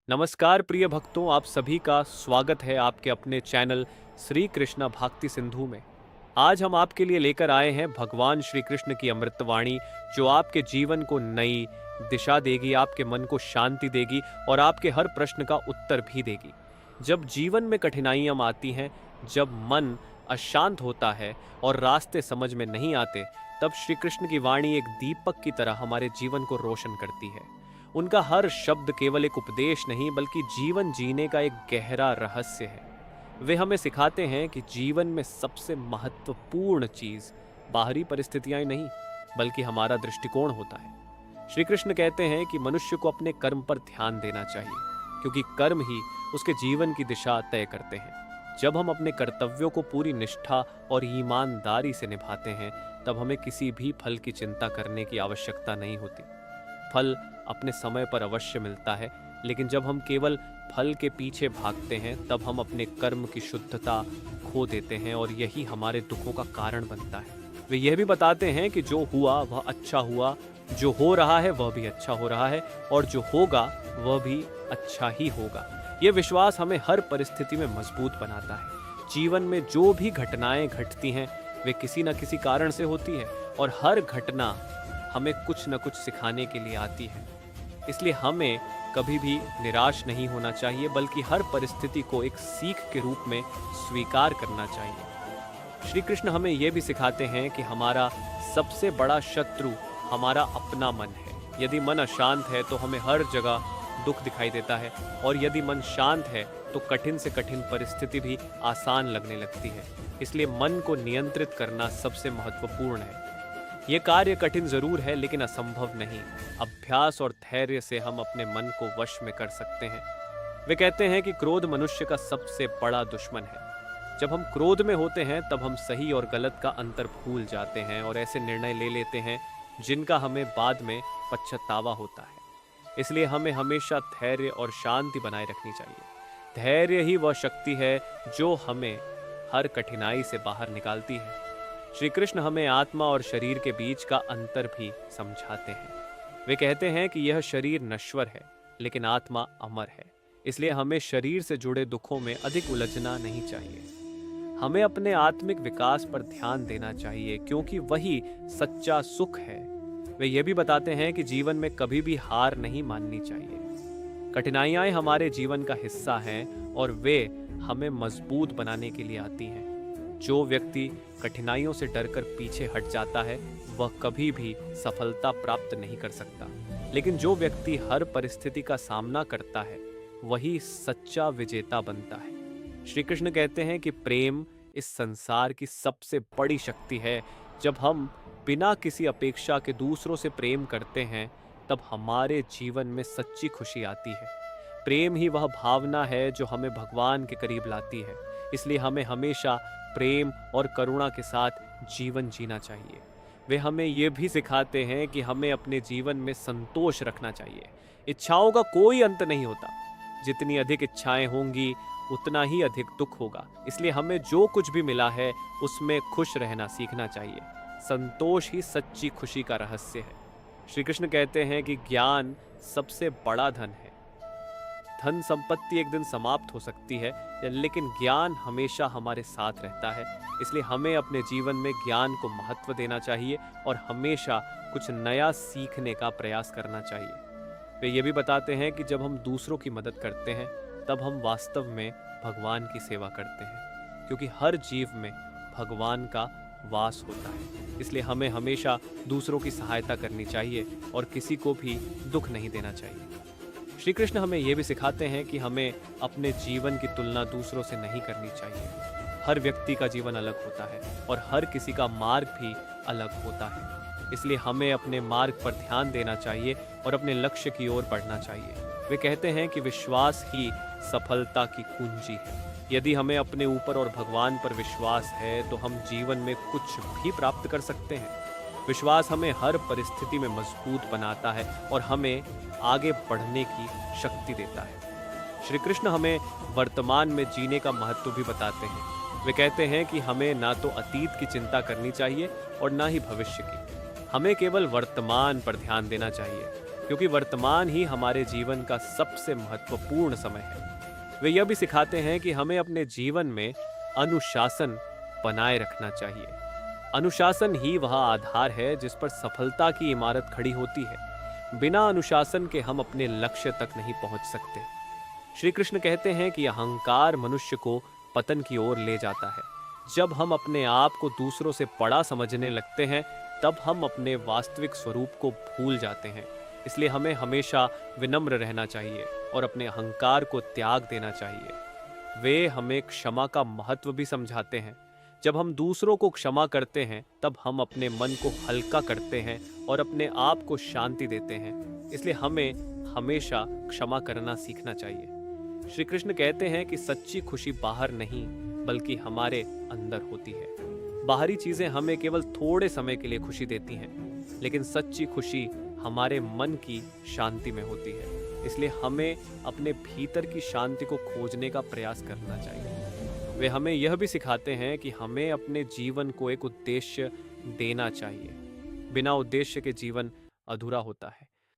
नमस्कार प्रिय भक्तों, आप सभी का स्वागत है आपके अपने चैनल श्री कृष्णा भक्ति सिंधु में। आज हम आपके लिए लेकर आए हैं भगवान श्री कृष्ण की अमृतवाणी, जो आपके जीवन को नई दिशा देगी, आपके मन को शांति देगी और आपके हर प्रश्न का उत्तर भी देगी। जब जीवन में कठिनाइयां आती हैं, जब मन अशांत होता है और रास्ते समझ में नहीं आते, तब श्री कृष्ण की वाणी एक दीपक की तरह हमारे जीवन को रोशन करती है। उनका हर शब्द केवल एक उपदेश नहीं, बल्कि जीवन जीने का एक गहरा रहस्य है। वे हमें सिखाते हैं कि जीवन में सबसे महत्वपूर्ण चीज बाहरी परिस्थितियां नहीं, बल्कि हमारा दृष्टिकोण होता है। श्री कृष्ण कहते हैं कि मनुष्य को अपने कर्म पर ध्यान देना चाहिए, क्योंकि कर्म ही उसके जीवन की दिशा तय करते हैं। जब हम अपने कर्तव्यों को पूरी निष्ठा और ईमानदारी से निभाते हैं, तब हमें किसी भी फल की चिंता करने की आवश्यकता नहीं होती। फल अपने समय पर अवश्य मिलता है, लेकिन जब हम केवल फल के पीछे भागते हैं, तब हम अपने कर्म की शुद्धता खो देते हैं और यही हमारे दुखों का कारण बनता है। वे यह भी बताते हैं कि जो हुआ वह अच्छा हुआ, जो हो रहा है वह भी अच्छा हो रहा है और जो होगा वह भी अच्छा ही होगा। यह विश्वास हमें हर परिस्थिति में मजबूत बनाता है। जीवन में जो भी घटनाएं घटती हैं, वे किसी न किसी कारण से होती है और हर घटना हमें कुछ न कुछ सिखाने के लिए आती है। इसलिए हमें कभी भी निराश नहीं होना चाहिए, बल्कि हर परिस्थिति को एक सीख के रूप में स्वीकार करना चाहिए। श्री कृष्ण हमें यह भी सिखाते हैं कि हमारा सबसे बड़ा शत्रु हमारा अपना मन है। यदि मन अशांत है तो हमें हर जगह दुख दिखाई देता है, और यदि मन शांत है तो कठिन से कठिन परिस्थिति भी आसान लगने लगती है। इसलिए मन को नियंत्रित करना सबसे महत्वपूर्ण है। ये कार्य कठिन जरूर है, लेकिन असंभव नहीं। अभ्यास और धैर्य से हम अपने मन को वश में कर सकते हैं। वे कहते हैं कि क्रोध मनुष्य का सबसे बड़ा दुश्मन है। जब हम क्रोध में होते हैं, तब हम सही और गलत का अंतर भूल जाते हैं और ऐसे निर्णय ले लेते हैं जिनका हमें बाद में पछतावा होता है। इसलिए हमें हमेशा धैर्य और शांति बनाए रखनी चाहिए। धैर्य ही वह शक्ति है जो हमें हर कठिनाई से बाहर निकालती है। श्री कृष्ण हमें आत्मा और शरीर के बीच का अंतर भी समझाते हैं। वे कहते हैं कि यह शरीर नश्वर है, लेकिन आत्मा अमर है। इसलिए हमें शरीर से जुड़े दुखों में अधिक उलझना नहीं चाहिए। हमें अपने आत्मिक विकास पर ध्यान देना चाहिए, क्योंकि वही सच्चा सुख है। वे ये भी बताते हैं कि जीवन में कभी भी हार नहीं माननी चाहिए। कठिनाइयां हमारे जीवन का हिस्सा हैं और वे हमें मजबूत बनाने के लिए आती हैं। जो व्यक्ति कठिनाइयों से डरकर पीछे हट जाता है, वह कभी भी सफलता प्राप्त नहीं कर सकता। लेकिन जो व्यक्ति हर परिस्थिति का सामना करता है, वही सच्चा विजेता बनता है। श्री कृष्ण कहते हैं कि प्रेम इस संसार की सबसे बड़ी शक्ति है। जब हम बिना किसी अपेक्षा के दूसरों से प्रेम करते हैं, तब हमारे जीवन में सच्ची खुशी आती है। प्रेम ही वह भावना है जो हमें भगवान के करीब लाती है। इसलिए हमें हमेशा प्रेम और करुणा के साथ जीवन जीना चाहिए। वे हमें ये भी सिखाते हैं कि हमें अपने जीवन में संतोष रखना चाहिए। इच्छाओं का कोई अंत नहीं होता। जितनी अधिक इच्छाएं होंगी, उतना ही अधिक दुख होगा। इसलिए हमें जो कुछ भी मिला है, उसमें खुश रहना सीखना चाहिए। संतोष ही सच्ची खुशी का रहस्य है। श्री कृष्ण कहते हैं कि ज्ञान सबसे बड़ा धन है। धन संपत्ति एक दिन समाप्त हो सकती है, लेकिन ज्ञान हमेशा हमारे साथ रहता है। इसलिए हमें अपने जीवन में ज्ञान को महत्व देना चाहिए और हमेशा कुछ नया सीखने का प्रयास करना चाहिए। वे ये भी बताते हैं कि जब हम दूसरों की मदद करते हैं, तब हम वास्तव में भगवान की सेवा करते हैं, क्योंकि हर जीव में भगवान का वास होता है। इसलिए हमें हमेशा दूसरों की सहायता करनी चाहिए और किसी को भी दुख नहीं देना चाहिए। श्री कृष्ण हमें यह भी सिखाते हैं कि हमें अपने जीवन की तुलना दूसरों से नहीं करनी चाहिए। हर व्यक्ति का जीवन अलग होता है और हर किसी का मार्ग भी अलग होता है। इसलिए हमें अपने मार्ग पर ध्यान देना चाहिए और अपने लक्ष्य की ओर बढ़ना चाहिए। वे कहते हैं कि विश्वास ही सफलता की कुंजी है। यदि हमें अपने ऊपर और भगवान पर विश्वास है, तो हम जीवन में कुछ भी प्राप्त कर सकते हैं। विश्वास हमें हर परिस्थिति में मजबूत बनाता है और हमें आगे बढ़ने की शक्ति देता है। श्री कृष्ण हमें वर्तमान में जीने का महत्व भी बताते हैं। वे कहते हैं कि हमें ना तो अतीत की चिंता करनी चाहिए और ना ही भविष्य की। हमें केवल वर्तमान पर ध्यान देना चाहिए। क्योंकि वर्तमान ही हमारे जीवन का सबसे महत्वपूर्ण समय है। वे यह भी सिखाते हैं कि हमें अपने जीवन में अनुशासन बनाए रखना चाहिए। अनुशासन ही वह आधार है जिस पर सफलता की इमारत खड़ी होती है। बिना अनुशासन के हम अपने लक्ष्य तक नहीं पहुंच सकते। श्री कृष्ण कहते हैं कि अहंकार मनुष्य को पतन की ओर ले जाता है। जब हम अपने आप को दूसरों से बड़ा समझने लगते हैं, तब हम अपने वास्तविक स्वरूप को भूल जाते हैं। इसलिए हमें हमेशा विनम्र रहना चाहिए और अपने अहंकार को त्याग देना चाहिए। वे हमें क्षमा का महत्व भी समझाते हैं। जब हम दूसरों को क्षमा करते हैं, तब हम अपने मन को हल्का करते हैं और अपने आप को शांति देते हैं। इसलिए हमें हमेशा क्षमा करना सीखना चाहिए। श्री कृष्ण कहते हैं कि सच्ची खुशी बाहर नहीं, बल्कि हमारे अंदर होती है। बाहरी चीजें हमें केवल थोड़े समय के लिए खुशी देती हैं, लेकिन सच्ची खुशी हमारे मन की शांति में होती है। इसलिए हमें अपने भीतर की शांति को खोजने का प्रयास करना चाहिए। वे हमें यह भी सिखाते हैं कि हमें अपने जीवन को एक उद्देश्य देना चाहिए। बिना उद्देश्य के जीवन अधूरा होता है।